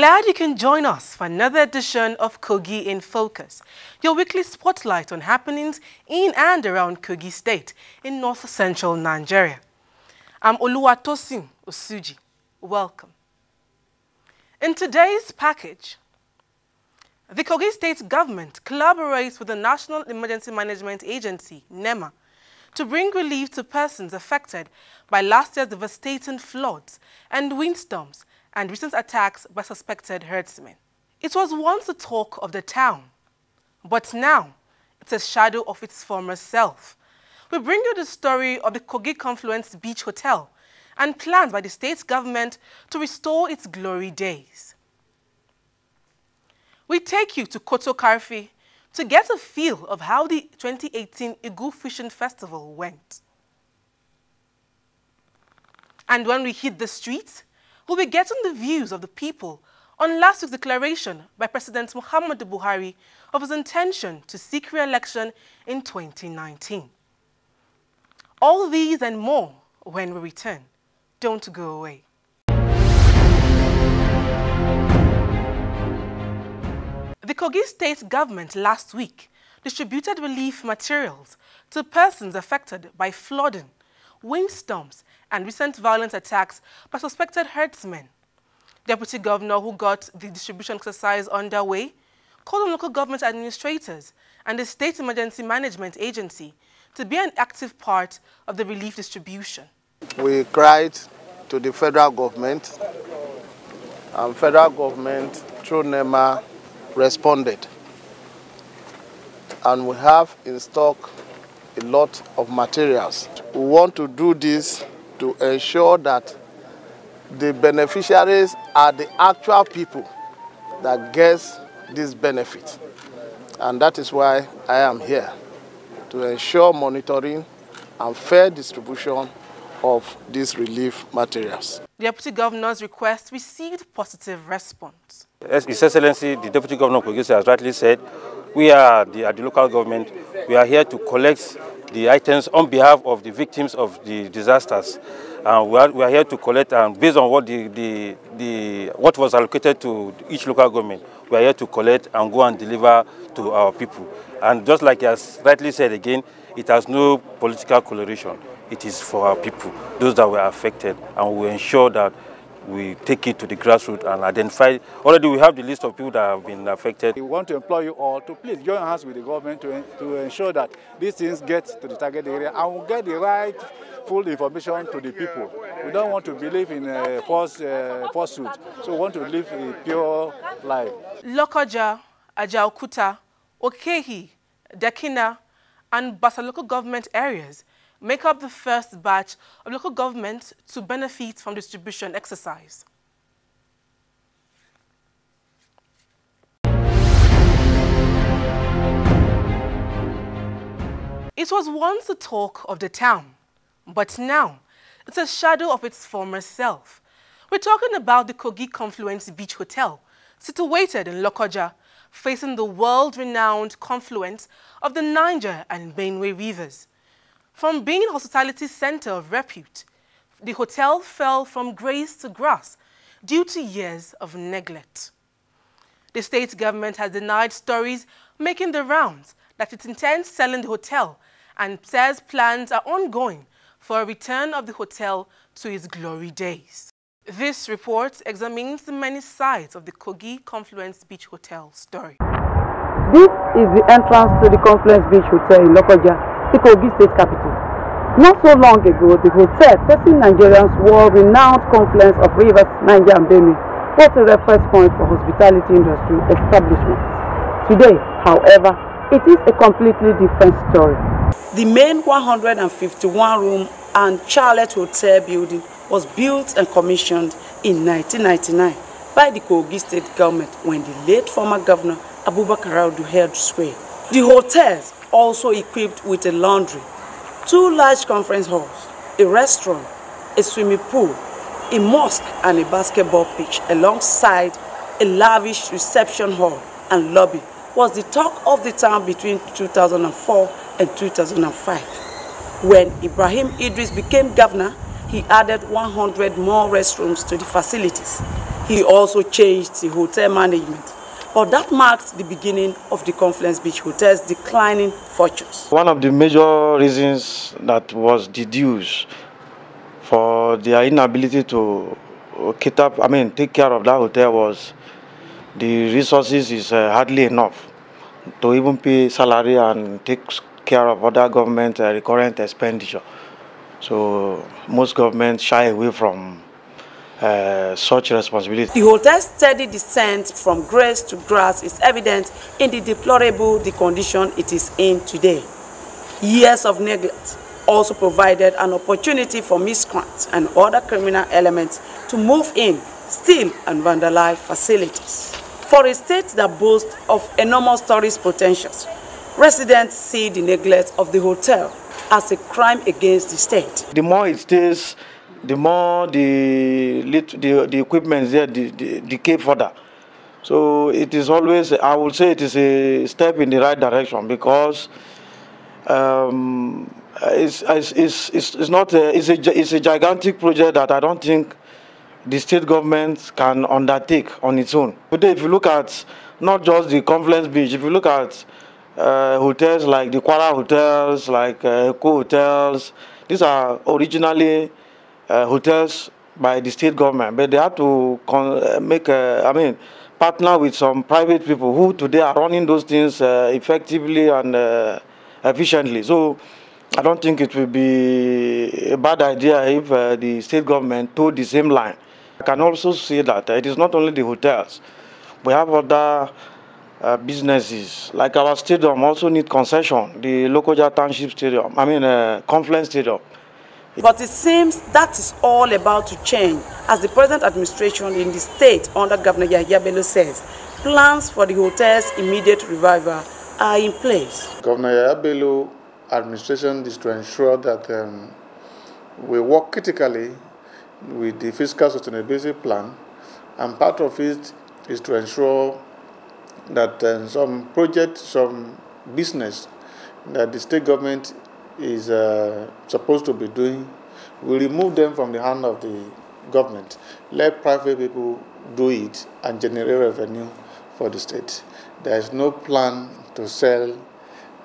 Glad you can join us for another edition of Kogi in Focus, your weekly spotlight on happenings in and around Kogi State in north-central Nigeria. I'm Oluwatosin Osuji. Welcome. In today's package, the Kogi State government collaborates with the National Emergency Management Agency, NEMA, to bring relief to persons affected by last year's devastating floods and windstorms and recent attacks by suspected herdsmen. It was once the talk of the town, but now it's a shadow of its former self. We bring you the story of the Kogi Confluence Beach Hotel and plans by the state government to restore its glory days. We take you to Koto Karfi to get a feel of how the 2018 Igu Fishing Festival went. And when we hit the streets, we'll be getting the views of the people on last week's declaration by President Muhammadu Buhari of his intention to seek re-election in 2019. All these and more when we return. Don't go away. The Kogi State government last week distributed relief materials to persons affected by flooding, windstorms, and recent violent attacks by suspected herdsmen. Deputy Governor, who got the distribution exercise underway, called on local government administrators and the State Emergency Management Agency to be an active part of the relief distribution. We cried to the federal government, and federal government through NEMA responded. And we have in stock a lot of materials. We want to do this to ensure that the beneficiaries are the actual people that get this benefit. And that is why I am here, to ensure monitoring and fair distribution of these relief materials. The Deputy Governor's request received positive response. As His Excellency, the Deputy Governor of Kogi has rightly said, we are at the local government. We are here to collect the items on behalf of the victims of the disasters. We are here to collect, based on what what was allocated to each local government, we are here to collect and go and deliver to our people. And just like he has rightly said again, it has no political coloration. It is for our people, those that were affected, and we ensure that we take it to the grassroots and identify. Already we have the list of people that have been affected. We want to employ you all to please join hands with the government to ensure that these things get to the target area and we'll get the right full information to the people. We don't want to believe in falsehood, so we want to live a pure life. Lokoja, Ajaokuta, Okehi, Dekina, and Basa local government areas make up the first batch of local government to benefit from distribution exercise. It was once the talk of the town, but now it's a shadow of its former self. We're talking about the Kogi Confluence Beach Hotel, situated in Lokoja, facing the world-renowned confluence of the Niger and Benue rivers. From being a hospitality center of repute, the hotel fell from grace to grass due to years of neglect. The state government has denied stories making the rounds that it intends selling the hotel and says plans are ongoing for a return of the hotel to its glory days. This report examines the many sides of the Kogi Confluence Beach Hotel story. This is the entrance to the Confluence Beach Hotel in Lokoja, the Kogi State capital. Not so long ago, the hotel, facing Nigerians' world-renowned confluence of rivers Niger and Benue, was a reference point for hospitality industry establishments. Today, however, it is a completely different story. The main 151-room and Charlotte Hotel building was built and commissioned in 1999 by the Kogi State government when the late former governor Abubakar Audu held sway. The hotels also equipped with a laundry, 2 large conference halls, a restaurant, a swimming pool, a mosque and a basketball pitch alongside a lavish reception hall and lobby was the talk of the town between 2004 and 2005. When Ibrahim Idris became governor, he added 100 more restrooms to the facilities. He also changed the hotel management, but that marked the beginning of the Confluence Beach Hotel's declining fortunes. One of the major reasons that was deduced for their inability to take care of that hotel was the resources is hardly enough to even pay salary and take care of other government recurrent expenditure. So most governments shy away from such responsibility. The hotel's steady descent from grace to grass is evident in the deplorable condition it is in today. Years of neglect also provided an opportunity for miscreants and other criminal elements to move in, steal and vandalize facilities. For a state that boasts of enormous tourist potentials, residents see the neglect of the hotel as a crime against the state. The more it stays, the more the equipment there decay further. So it is always, I would say it is a step in the right direction, because it's a gigantic project that I don't think the state government can undertake on its own. Today, if you look at not just the Confluence Beach, if you look at hotels like the Kwara hotels, like hotels, these are originally hotels by the state government, but they have to partner with some private people who today are running those things effectively and efficiently. So I don't think it will be a bad idea if the state government toed the same line. I can also say that it is not only the hotels. We have other businesses, like our stadium also need concession, the Lokoja Township Stadium, Confluence Stadium. But it seems that is all about to change, as the present administration in the state under Governor Yahya Bello says plans for the hotel's immediate revival are in place. Governor Yahya Bello administration is to ensure that we work critically with the fiscal sustainability plan, and part of it is to ensure that some projects, some business that the state government is supposed to be doing, we remove them from the hand of the government. Let private people do it and generate revenue for the state. There is no plan to sell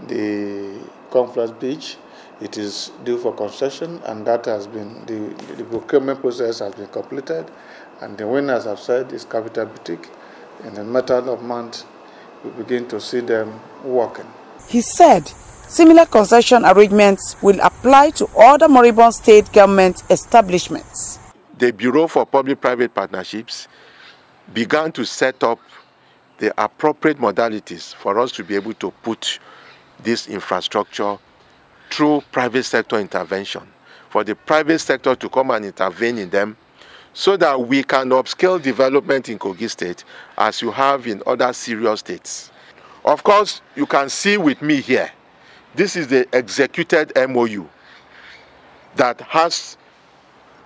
the Confluence Beach. It is due for concession, and that has been, the procurement process has been completed, and the winners have said is Capital Boutique. In a matter of months, we begin to see them working. He said similar concession arrangements will apply to other moribund state government establishments. The Bureau for Public-Private Partnerships began to set up the appropriate modalities for us to be able to put this infrastructure through private sector intervention, for the private sector to come and intervene in them, so that we can upscale development in Kogi State as you have in other serious states. Of course, you can see with me here, this is the executed MOU that has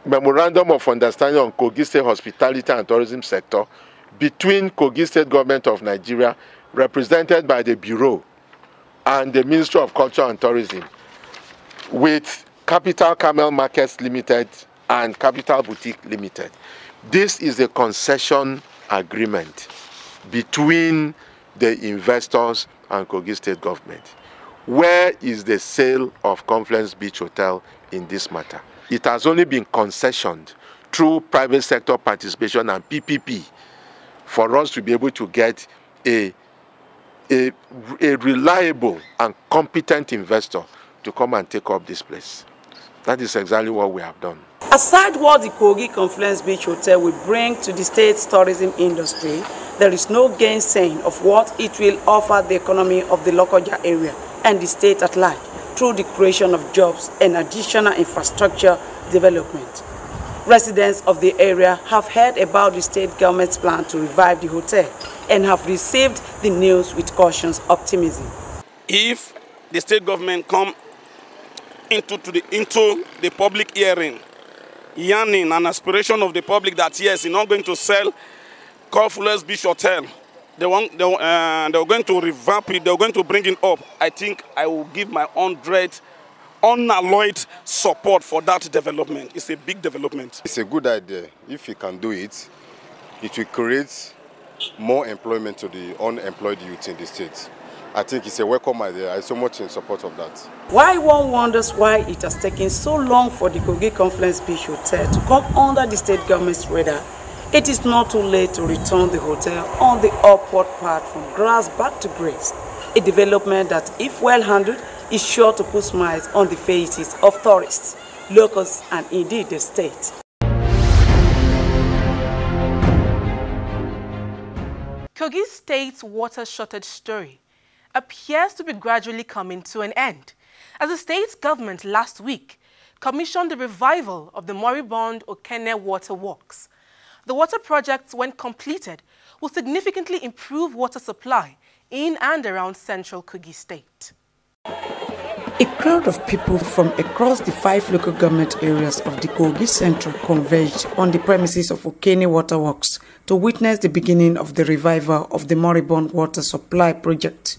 Memorandum of Understanding on Kogi State Hospitality and Tourism Sector between Kogi State Government of Nigeria, represented by the Bureau, and the Ministry of Culture and Tourism, with Capital Camel Markets Limited and Capital Boutique Limited. This is a concession agreement between the investors and Kogi State Government. Where is the sale of Confluence Beach Hotel in this matter? It has only been concessioned through private sector participation and PPP for us to be able to get a reliable and competent investor to come and take up this place. That is exactly what we have done. Aside what the Kogi Confluence Beach Hotel will bring to the state's tourism industry, there is no gainsaying of what it will offer the economy of the Lokoja area and the state at large through the creation of jobs and additional infrastructure development. Residents of the area have heard about the state government's plan to revive the hotel and have received the news with cautious optimism. If the state government come into the public hearing, yearning and aspiration of the public that yes, you're not going to sell Confluence Beach Hotel, they're going to revamp it, they're going to bring it up, I think I will give my 100 unalloyed support for that development. It's a big development. It's a good idea if you can do it. it will create more employment to the unemployed youth in the state. I think it's a welcome idea. I'm so much in support of that. Why one wonders why it has taken so long for the Kogi Confluence Beach Hotel to come under the state government's radar, it is not too late to return the hotel on the upward path from grass back to grace, a development that, if well handled, is sure to put smiles on the faces of tourists, locals, and indeed the state. Kogi State's water shortage story appears to be gradually coming to an end, as the state government last week commissioned the revival of the moribund Okene Waterworks. The water project, when completed, will significantly improve water supply in and around central Kogi State. A crowd of people from across the 5 local government areas of the Kogi Central converged on the premises of Okene Waterworks to witness the beginning of the revival of the moribund water supply project.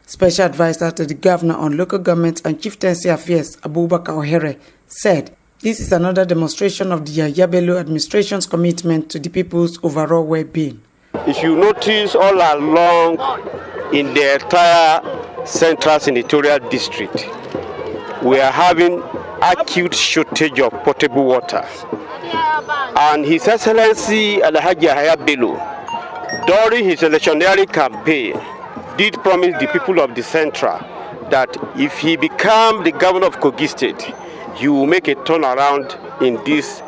Special Advisor to the Governor on Local Government and Chieftaincy Affairs, Abubakar Ohere, said this is another demonstration of the Yahya Bello administration's commitment to the people's overall well-being. If you notice all along in the entire Central Senatorial District, we are having acute shortage of potable water. And His Excellency Alhaji Yahya Bello, during his electioneering campaign, did promise the people of the Central that if he becomes the governor of Kogi State, he will make a turnaround in this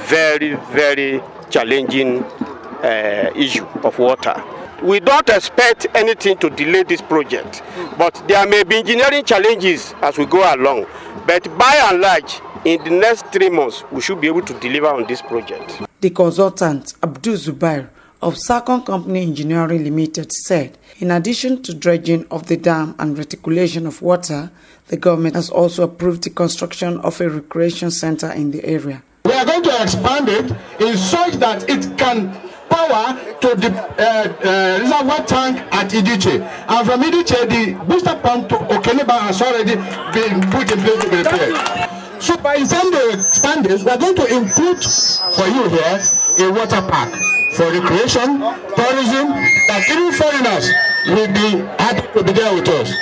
very, very challenging issue of water. We don't expect anything to delay this project, but there may be engineering challenges as we go along. But by and large, in the next 3 months, we should be able to deliver on this project. The consultant, Abdul Zubair, of Sarkon Company Engineering Limited, said, in addition to dredging of the dam and reticulation of water, the government has also approved the construction of a recreation center in the area. We are going to expand it in such that it can power to the reservoir tank at Idiche. And from Idiche, the booster pump to Okeneba has already been put in place to be repaired. So by the time they expand this, we are going to include for you here a water park for recreation, tourism, that even foreigners will be happy to be there with us.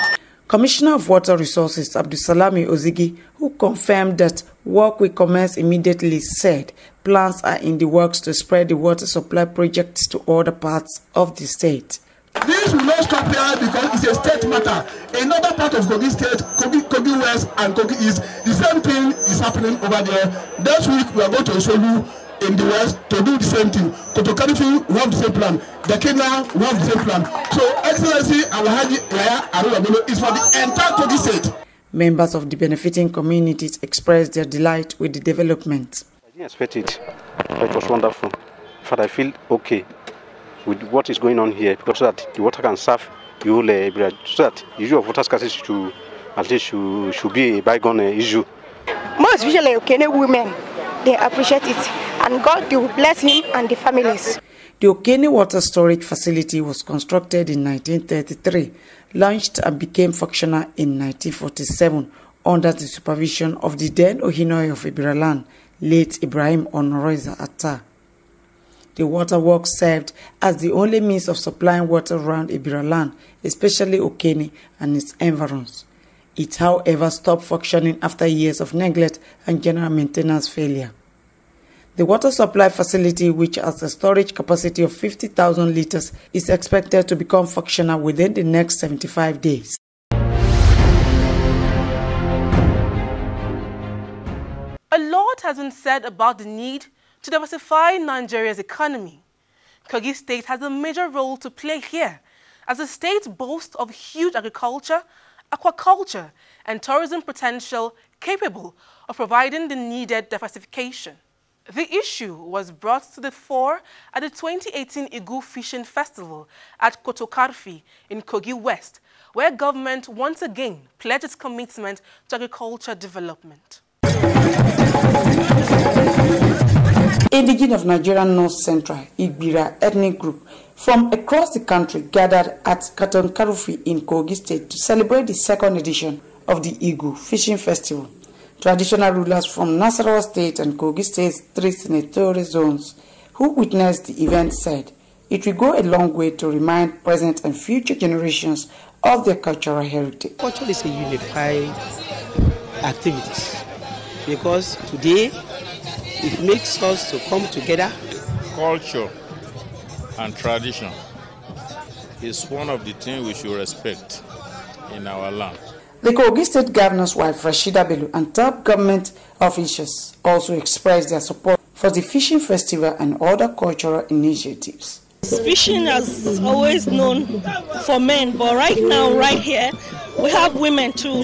Commissioner of Water Resources Abdusalami Ozigi, who confirmed that work will commence immediately, said plans are in the works to spread the water supply projects to other parts of the state. This will not stop here because it's a state matter. Another part of Kogi State, Kogi West and Kogi East, the same thing is happening over there. This week we are going to Osolu in the West to do the same thing. Kotokarifi, we have the same plan. The Kenya, we have the same plan. So Excellency Alhaji Yahya Arulabelo is for the entire Kogi State. Members of the benefiting communities expressed their delight with the development. I didn't expect it, but it was wonderful. In fact, I feel okay with what is going on here, because so that the water can serve the whole area, so that the issue of water scarcity should be a bygone issue. Most especially Okene women, they appreciate it, and God will bless him and the families. The Okene Water Storage Facility was constructed in 1933, launched and became functional in 1947 under the supervision of the then Ohinoi of Ibiraland, late Ibrahim Honoriza Atta. The waterworks served as the only means of supplying water around Ibiraland, especially Okene and its environs. It, however, stopped functioning after years of neglect and general maintenance failure. The water supply facility, which has a storage capacity of 50,000 liters, is expected to become functional within the next 75 days. A lot has been said about the need to diversify Nigeria's economy. Kogi State has a major role to play here, as the state boasts of huge agriculture, aquaculture, and tourism potential capable of providing the needed diversification. The issue was brought to the fore at the 2018 Igu Fishing Festival at Kotokarfi in Kogi West, where government once again pledged its commitment to agriculture development. Indigenous of Nigerian North Central, Igbira ethnic group from across the country gathered at Kotokarfi in Kogi State to celebrate the second edition of the Igu Fishing Festival. Traditional rulers from Nasarawa State and Kogi State's 3 senatorial zones who witnessed the event, said it will go a long way to remind present and future generations of their cultural heritage. Culture is a unified activity because today it makes us to come together. Culture and tradition is one of the things we should respect in our land. The Kogi State Governor's wife, Rashida Bello, and top government officials also expressed their support for the fishing festival and other cultural initiatives. Fishing is always known for men, but right now, right here, we have women too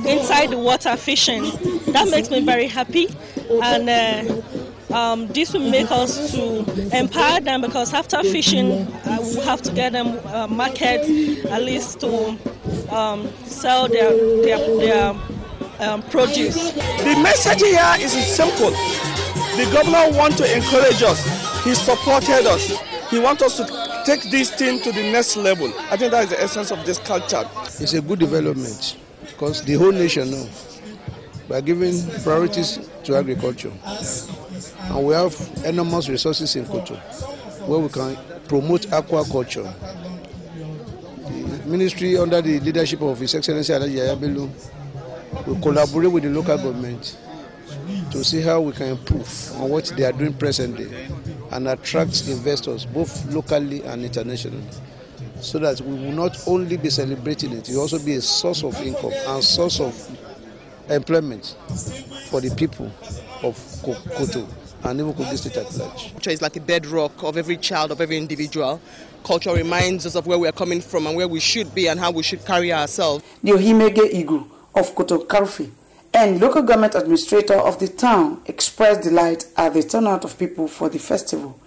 inside the water fishing. That makes me very happy, and this will make us to empower them, because after fishing, we have to get them markets at least to sell their produce. The message here is simple. The governor wants to encourage us. He supported us. He wants us to take this thing to the next level. I think that is the essence of this culture. It's a good development because the whole nation now, by giving priorities to agriculture, and we have enormous resources in Koto where we can promote aquaculture. The ministry under the leadership of His Excellency Alaji Ayabelu will collaborate with the local government to see how we can improve on what they are doing presently and attract investors both locally and internationally, so that we will not only be celebrating it, it will also be a source of income and source of employment for the people of Koto and even Kogi State at large. Culture is like a bedrock of every child, of every individual. Culture reminds us of where we are coming from and where we should be and how we should carry ourselves. The Ohimege Igu of Koto Karufi and local government administrator of the town expressed delight at the turnout of people for the festival.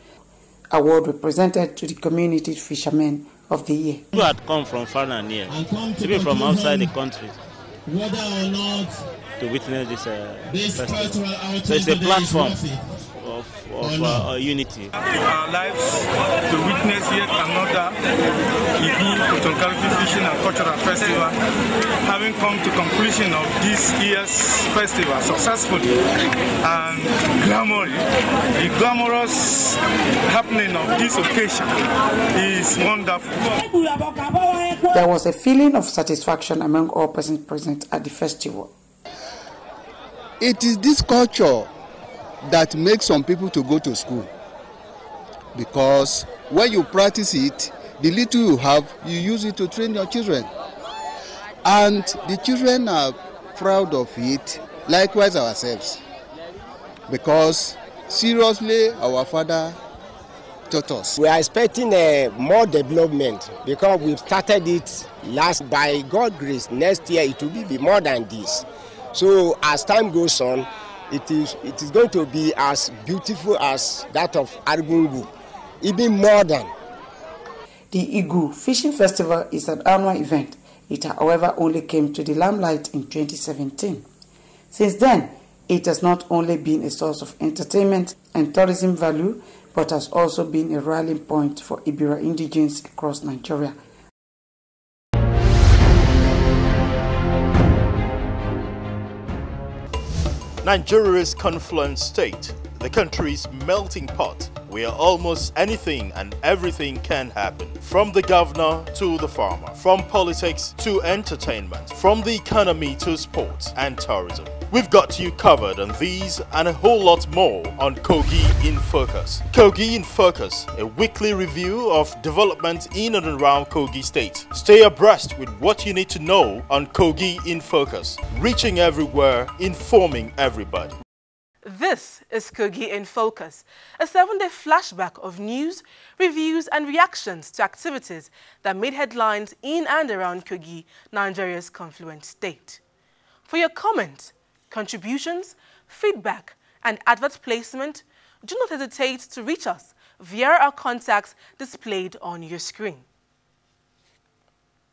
Award represented to the community fishermen of the year. People had come from far and near, even from outside the country, to witness this festival. So it's a platform of unity. Our lives to witness yet another Igu Fishing and Cultural Festival, having come to completion of this year's festival successfully and the glamorous happening of this occasion is wonderful. There was a feeling of satisfaction among all present at the festival. It is this culture that makes some people to go to school, because when you practice it, the little you have, you use it to train your children, and the children are proud of it, likewise ourselves, because seriously our father taught us. We are expecting more development because we've started it last. By God's grace, next year it will be more than this. So as time goes on, it is going to be as beautiful as that of Argungu, even more than. The Igu Fishing Festival is an annual event. It, however, only came to the limelight in 2017. Since then, it has not only been a source of entertainment and tourism value, but has also been a rallying point for Ibira indigenes across Nigeria. Nigeria's Confluence state, the country's melting pot, where almost anything and everything can happen. From the governor to the farmer, from politics to entertainment, from the economy to sports and tourism. We've got you covered on these and a whole lot more on Kogi in Focus. Kogi in Focus, a weekly review of developments in and around Kogi State. Stay abreast with what you need to know on Kogi in Focus, reaching everywhere, informing everybody. This is Kogi in Focus, a 7-day flashback of news, reviews and reactions to activities that made headlines in and around Kogi, Nigeria's Confluence state. For your comments, contributions, feedback and advert placement, do not hesitate to reach us via our contacts displayed on your screen.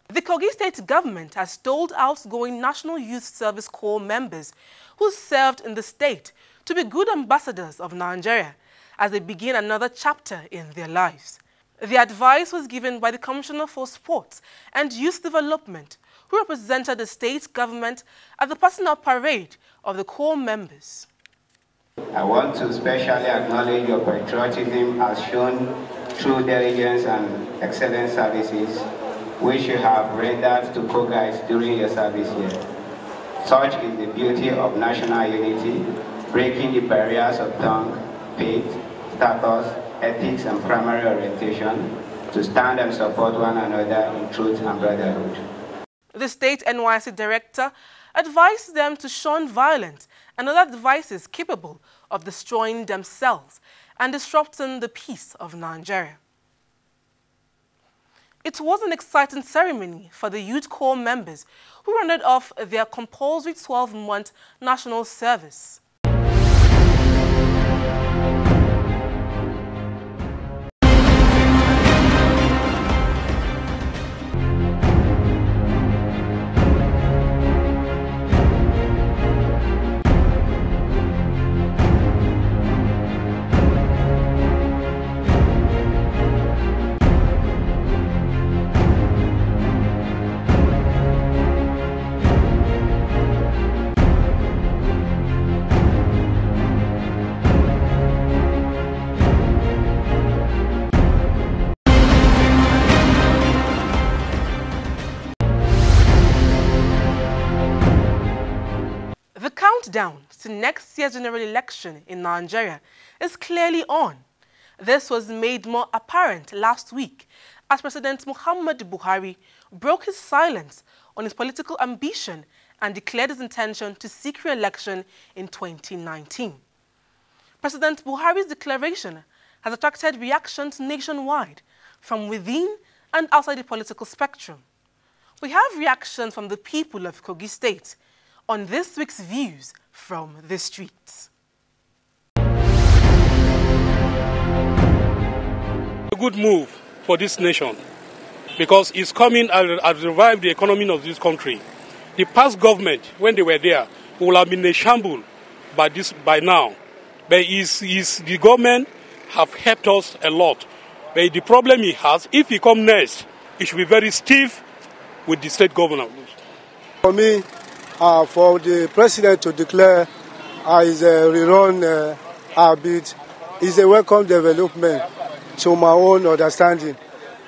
The Kogi State government has told outgoing National Youth Service Corps members who served in the state to be good ambassadors of Nigeria as they begin another chapter in their lives. The advice was given by the Commissioner for Sports and Youth Development, who represented the state government at the personal parade of the Corps members. I want to specially acknowledge your patriotism as shown through diligence and excellent services which you have rendered to Kogi during your service here. Such is the beauty of national unity, breaking the barriers of tongue, faith, status, ethics, and primary orientation to stand and support one another in truth and brotherhood. The state NYSC director advised them to shun violence and other devices capable of destroying themselves and disrupting the peace of Nigeria. It was an exciting ceremony for the Youth Corps members who rounded off their compulsory 12-month national service. Countdown to next year's general election in Nigeria is clearly on. This was made more apparent last week as President Muhammadu Buhari broke his silence on his political ambition and declared his intention to seek re-election in 2019. President Buhari's declaration has attracted reactions nationwide, from within and outside the political spectrum. We have reactions from the people of Kogi State on this week's Views from the Streets. A good move for this nation because it's coming and revive the economy of this country. The past government, when they were there, would have been a shambles by now. But the government have helped us a lot. But the problem he has, if he comes next, it should be very stiff with the state governor. For me, for the president to declare his rerun bid is a welcome development to my own understanding.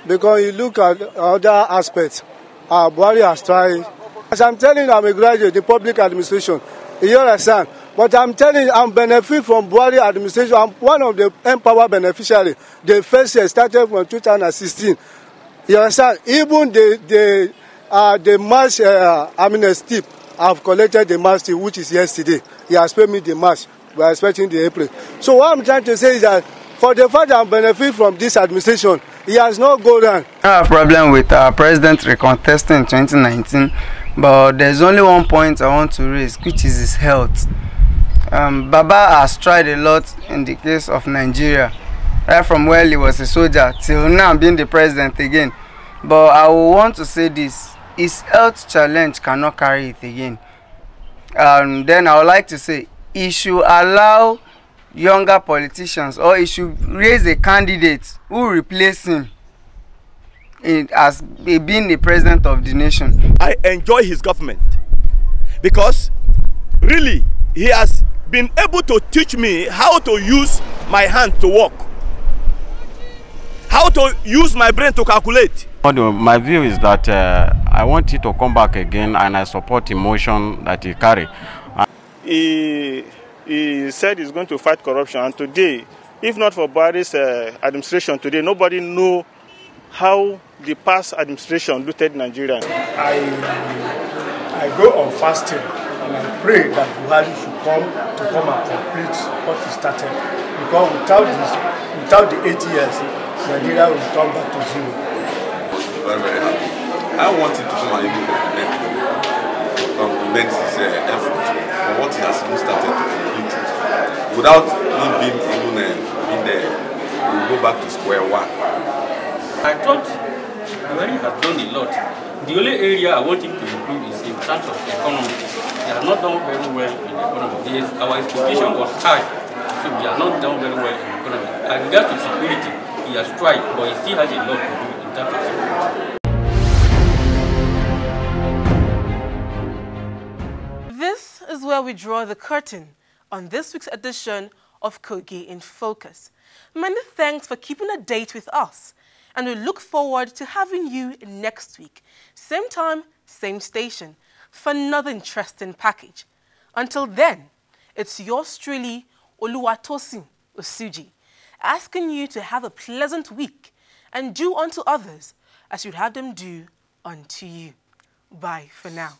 Because you look at other aspects, Buhari has tried. As I'm telling you, I'm a graduate in public administration. You understand? But I'm telling you, I'm benefit from Buhari administration. I'm one of the Empower beneficiaries. The first year started from 2016. You understand? Even the March amnesty, I've collected the March, which is yesterday. He has paid me the March. We are expecting the April. So what I'm trying to say is that for the fact that I'm benefit from this administration, he has not gone wrong. I have a problem with our president recontesting in 2019, but there's only one point I want to raise, which is his health. Baba has tried a lot in the case of Nigeria, right from when he was a soldier till now being the president again. But I will want to say this. His health challenge cannot carry it again. Then I would like to say he should allow younger politicians, or he should raise a candidate who will replace him as being the president of the nation. I enjoy his government because really he has been able to teach me how to use my hand to work, how to use my brain to calculate. My view is that I want it to come back again, and I support the motion that he carried. He said he's going to fight corruption, and today, if not for Buhari's administration today, nobody know how the past administration looted Nigeria. I go on fasting and I pray that Buhari should come and complete what he started. Because without the 8 years, Nigeria will come back to zero. Very, very happy. I want him to come and even compliment his effort for what he has even started to complete. Without him being in there, we will go back to square one. I thought Buhari has done a lot. The only area I want him to improve is in terms of economy. He has not done very well in the economy. Our expectation was high, so we are not done very well in the economy. As regards to security, he has tried, but he still has a lot to do in terms of security. This is where we draw the curtain on this week's edition of Kogi in Focus. Many thanks for keeping a date with us, and we look forward to having you next week, same time, same station, for another interesting package. Until then, it's yours truly, Oluwatosin Osuji, asking you to have a pleasant week and do unto others as you'd have them do unto you. Bye for now.